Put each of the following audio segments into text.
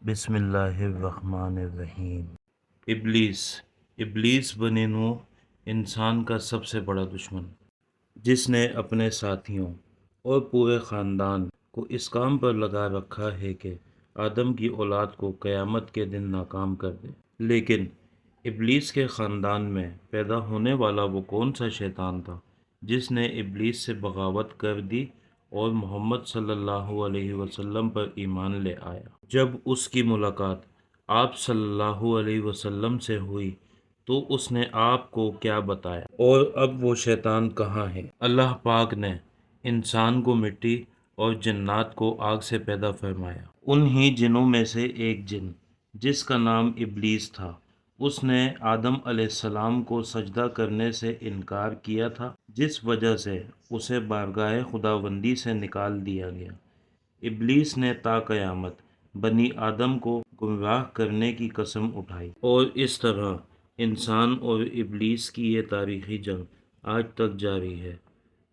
بسم اللہ الرحمن الرحیم۔ ابلیس بنی نوح انسان کا سب سے بڑا دشمن، جس نے اپنے ساتھیوں اور پورے خاندان کو اس کام پر لگا رکھا ہے کہ آدم کی اولاد کو قیامت کے دن ناکام کر دے۔ لیکن ابلیس کے خاندان میں پیدا ہونے والا وہ کون سا شیطان تھا جس نے ابلیس سے بغاوت کر دی اور محمد صلی اللہ علیہ وسلم پر ایمان لے آیا؟ جب اس کی ملاقات آپ صلی اللہ علیہ وسلم سے ہوئی تو اس نے آپ کو کیا بتایا، اور اب وہ شیطان کہاں ہے؟ اللہ پاک نے انسان کو مٹی اور جنات کو آگ سے پیدا فرمایا۔ انہی جنوں میں سے ایک جن جس کا نام ابلیس تھا، اس نے آدم علیہ السلام کو سجدہ کرنے سے انکار کیا تھا، جس وجہ سے اسے بارگاہ خداوندی سے نکال دیا گیا۔ ابلیس نے تا قیامت بنی آدم کو گمراہ کرنے کی قسم اٹھائی، اور اس طرح انسان اور ابلیس کی یہ تاریخی جنگ آج تک جاری ہے۔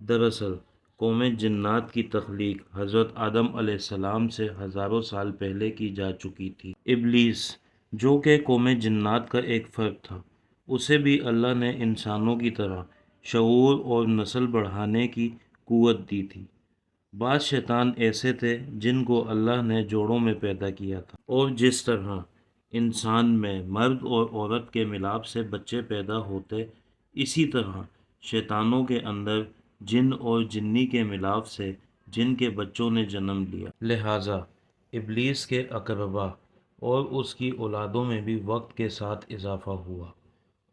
دراصل قوم جنات کی تخلیق حضرت آدم علیہ السلام سے ہزاروں سال پہلے کی جا چکی تھی۔ ابلیس جو کہ قوم جنات کا ایک فرد تھا، اسے بھی اللہ نے انسانوں کی طرح شعور اور نسل بڑھانے کی قوت دی تھی۔ بعض شیطان ایسے تھے جن کو اللہ نے جوڑوں میں پیدا کیا تھا، اور جس طرح انسان میں مرد اور عورت کے ملاپ سے بچے پیدا ہوتے، اسی طرح شیطانوں کے اندر جن اور جنی کے ملاپ سے جن کے بچوں نے جنم لیا۔ لہٰذا ابلیس کے اقربا اور اس کی اولادوں میں بھی وقت کے ساتھ اضافہ ہوا،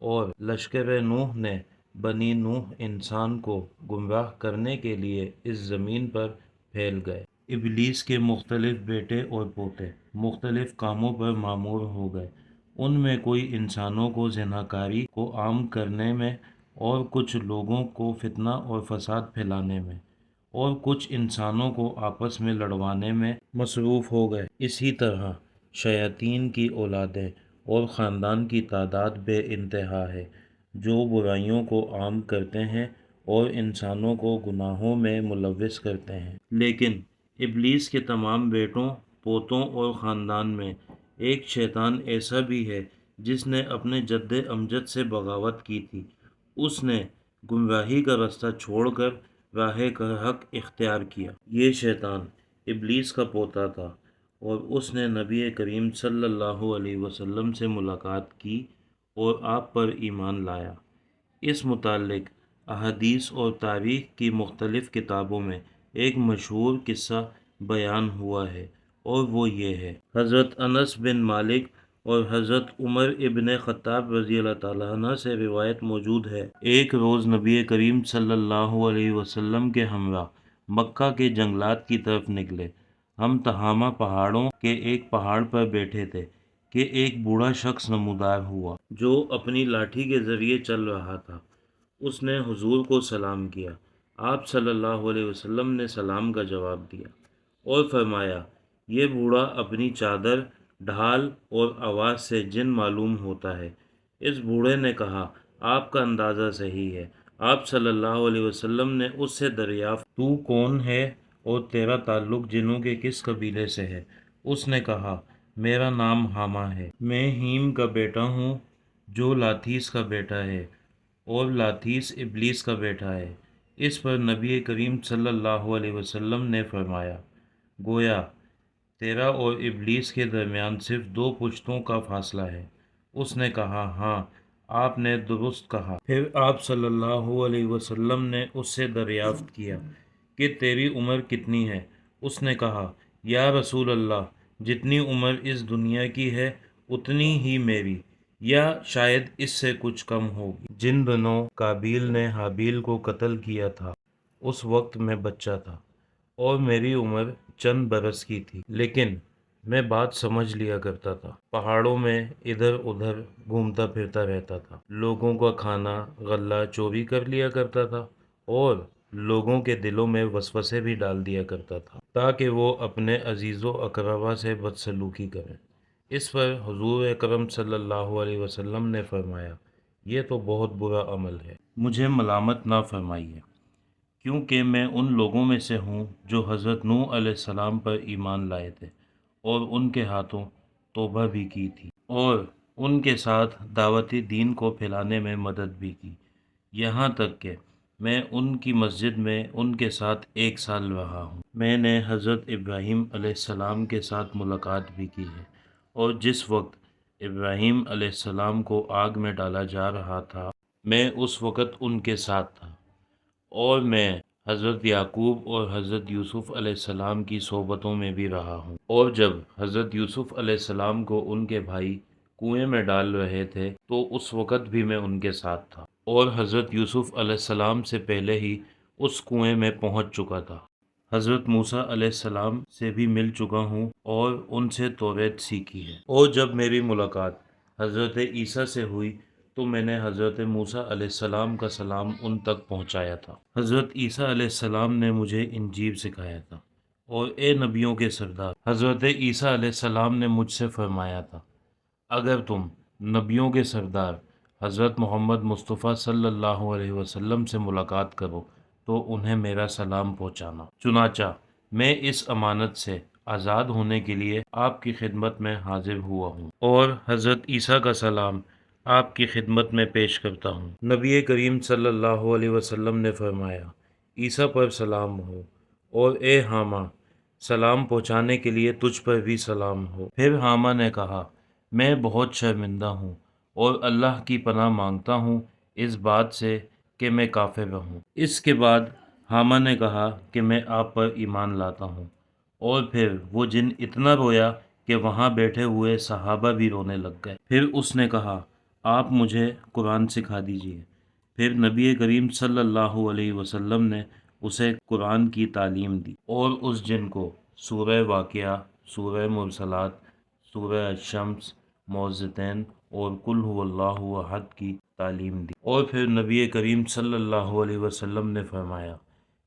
اور لشکر نوح نے بنی نوح انسان کو گمراہ کرنے کے لیے اس زمین پر پھیل گئے۔ ابلیس کے مختلف بیٹے اور پوتے مختلف کاموں پر مامور ہو گئے۔ ان میں کوئی انسانوں کو زناکاری کو عام کرنے میں، اور کچھ لوگوں کو فتنہ اور فساد پھیلانے میں، اور کچھ انسانوں کو آپس میں لڑوانے میں مصروف ہو گئے۔ اسی طرح شیاطین کی اولادیں اور خاندان کی تعداد بے انتہا ہے جو برائیوں کو عام کرتے ہیں اور انسانوں کو گناہوں میں ملوث کرتے ہیں۔ لیکن ابلیس کے تمام بیٹوں، پوتوں اور خاندان میں ایک شیطان ایسا بھی ہے جس نے اپنے جد امجد سے بغاوت کی تھی۔ اس نے گمراہی کا راستہ چھوڑ کر راہ حق اختیار کیا۔ یہ شیطان ابلیس کا پوتا تھا، اور اس نے نبی کریم صلی اللہ علیہ وسلم سے ملاقات کی اور آپ پر ایمان لایا۔ اس متعلق احادیث اور تاریخ کی مختلف کتابوں میں ایک مشہور قصہ بیان ہوا ہے، اور وہ یہ ہے۔ حضرت انس بن مالک اور حضرت عمر ابن خطاب رضی اللہ تعالیٰ عنہ سے روایت موجود ہے۔ ایک روز نبی کریم صلی اللہ علیہ وسلم کے ہمراہ مکہ کے جنگلات کی طرف نکلے۔ ہم تہامہ پہاڑوں کے ایک پہاڑ پر بیٹھے تھے کہ ایک بوڑھا شخص نمودار ہوا جو اپنی لاٹھی کے ذریعے چل رہا تھا۔ اس نے حضور کو سلام کیا۔ آپ صلی اللہ علیہ وسلم نے سلام کا جواب دیا اور فرمایا، یہ بوڑھا اپنی چادر، ڈھال اور آواز سے جن معلوم ہوتا ہے۔ اس بوڑھے نے کہا، آپ کا اندازہ صحیح ہے۔ آپ صلی اللہ علیہ وسلم نے اس سے دریافت، تو کون ہے اور تیرا تعلق جنوں کے کس قبیلے سے ہے؟ اس نے کہا، میرا نام حامہ ہے، میں ہیم کا بیٹا ہوں جو لاتھیس کا بیٹا ہے، اور لاتھیس ابلیس کا بیٹا ہے۔ اس پر نبی کریم صلی اللہ علیہ وسلم نے فرمایا، گویا تیرا اور ابلیس کے درمیان صرف 2 پشتوں کا فاصلہ ہے۔ اس نے کہا، ہاں، آپ نے درست کہا۔ پھر آپ صلی اللہ علیہ وسلم نے اس سے دریافت کیا کہ تیری عمر کتنی ہے؟ اس نے کہا، یا رسول اللہ، جتنی عمر اس دنیا کی ہے اتنی ہی میری، یا شاید اس سے کچھ کم ہوگی۔ جن دنوں قابیل نے حابیل کو قتل کیا تھا اس وقت میں بچہ تھا، اور میری عمر چند برس کی تھی، لیکن میں بات سمجھ لیا کرتا تھا۔ پہاڑوں میں ادھر ادھر گھومتا پھرتا رہتا تھا، لوگوں کا کھانا غلہ چوری کر لیا کرتا تھا، اور لوگوں کے دلوں میں وسوسے بھی ڈال دیا کرتا تھا تاکہ وہ اپنے عزیز و اقربا سے بدسلوکی کریں۔ اس پر حضور اکرم صلی اللہ علیہ وسلم نے فرمایا، یہ تو بہت برا عمل ہے، مجھے ملامت نہ فرمائیے، کیونکہ میں ان لوگوں میں سے ہوں جو حضرت نوح علیہ السلام پر ایمان لائے تھے، اور ان کے ہاتھوں توبہ بھی کی تھی اور ان کے ساتھ دعوتی دین کو پھیلانے میں مدد بھی کی، یہاں تک کہ میں ان کی مسجد میں ان کے ساتھ 1 سال رہا ہوں۔ میں نے حضرت ابراہیم علیہ السلام کے ساتھ ملاقات بھی کی ہے، اور جس وقت ابراہیم علیہ السلام کو آگ میں ڈالا جا رہا تھا میں اس وقت ان کے ساتھ تھا، اور میں حضرت یعقوب اور حضرت یوسف علیہ السلام کی صحبتوں میں بھی رہا ہوں، اور جب حضرت یوسف علیہ السلام کو ان کے بھائی کنویں میں ڈال رہے تھے تو اس وقت بھی میں ان کے ساتھ تھا، اور حضرت یوسف علیہ السلام سے پہلے ہی اس کنویں میں پہنچ چکا تھا۔ حضرت موسیٰ علیہ السلام سے بھی مل چکا ہوں اور ان سے توریت سیکھی ہے، اور جب میری ملاقات حضرت عیسیٰ سے ہوئی تو میں نے حضرت موسیٰ علیہ السلام کا سلام ان تک پہنچایا تھا۔ حضرت عیسیٰ علیہ السلام نے مجھے انجیل سکھایا تھا، اور اے نبیوں کے سردار، حضرت عیسیٰ علیہ السلام نے مجھ سے فرمایا تھا، اگر تم نبیوں کے سردار حضرت محمد مصطفیٰ صلی اللہ علیہ وسلم سے ملاقات کرو تو انہیں میرا سلام پہنچانا۔ چنانچہ میں اس امانت سے آزاد ہونے کے لیے آپ کی خدمت میں حاضر ہوا ہوں، اور حضرت عیسیٰ کا سلام آپ کی خدمت میں پیش کرتا ہوں۔ نبی کریم صلی اللہ علیہ وسلم نے فرمایا، عیسیٰ پر سلام ہو، اور اے حامہ، سلام پہنچانے کے لیے تجھ پر بھی سلام ہو۔ پھر حامہ نے کہا، میں بہت شرمندہ ہوں اور اللہ کی پناہ مانگتا ہوں اس بات سے کہ میں کافر رہوں۔ اس کے بعد حامہ نے کہا کہ میں آپ پر ایمان لاتا ہوں، اور پھر وہ جن اتنا رویا کہ وہاں بیٹھے ہوئے صحابہ بھی رونے لگ گئے۔ پھر اس نے کہا، آپ مجھے قرآن سکھا دیجیے۔ پھر نبی کریم صلی اللہ علیہ وسلم نے اسے قرآن کی تعلیم دی، اور اس جن کو سورہ واقعہ، سورہ مرسلات، سورہ الشمس، معوذتین اور قل هو اللہ احد کی تعلیم دی۔ اور پھر نبی کریم صلی اللہ علیہ وسلم نے فرمایا،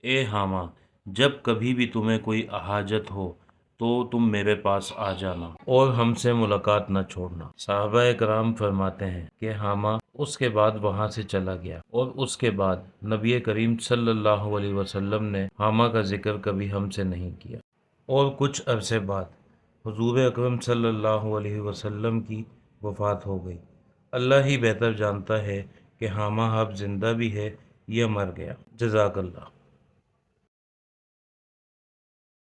اے حامہ، جب کبھی بھی تمہیں کوئی حاجت ہو تو تم میرے پاس آ جانا اور ہم سے ملاقات نہ چھوڑنا۔ صحابہ کرام فرماتے ہیں کہ حامہ اس کے بعد وہاں سے چلا گیا، اور اس کے بعد نبی کریم صلی اللہ علیہ وسلم نے حامہ کا ذکر کبھی ہم سے نہیں کیا۔ اور کچھ عرصے بعد حضور اکرم صلی اللہ علیہ وسلم کی وفات ہو گئی۔ اللہ ہی بہتر جانتا ہے کہ حامہ اب زندہ بھی ہے یا مر گیا۔ جزاک اللہ۔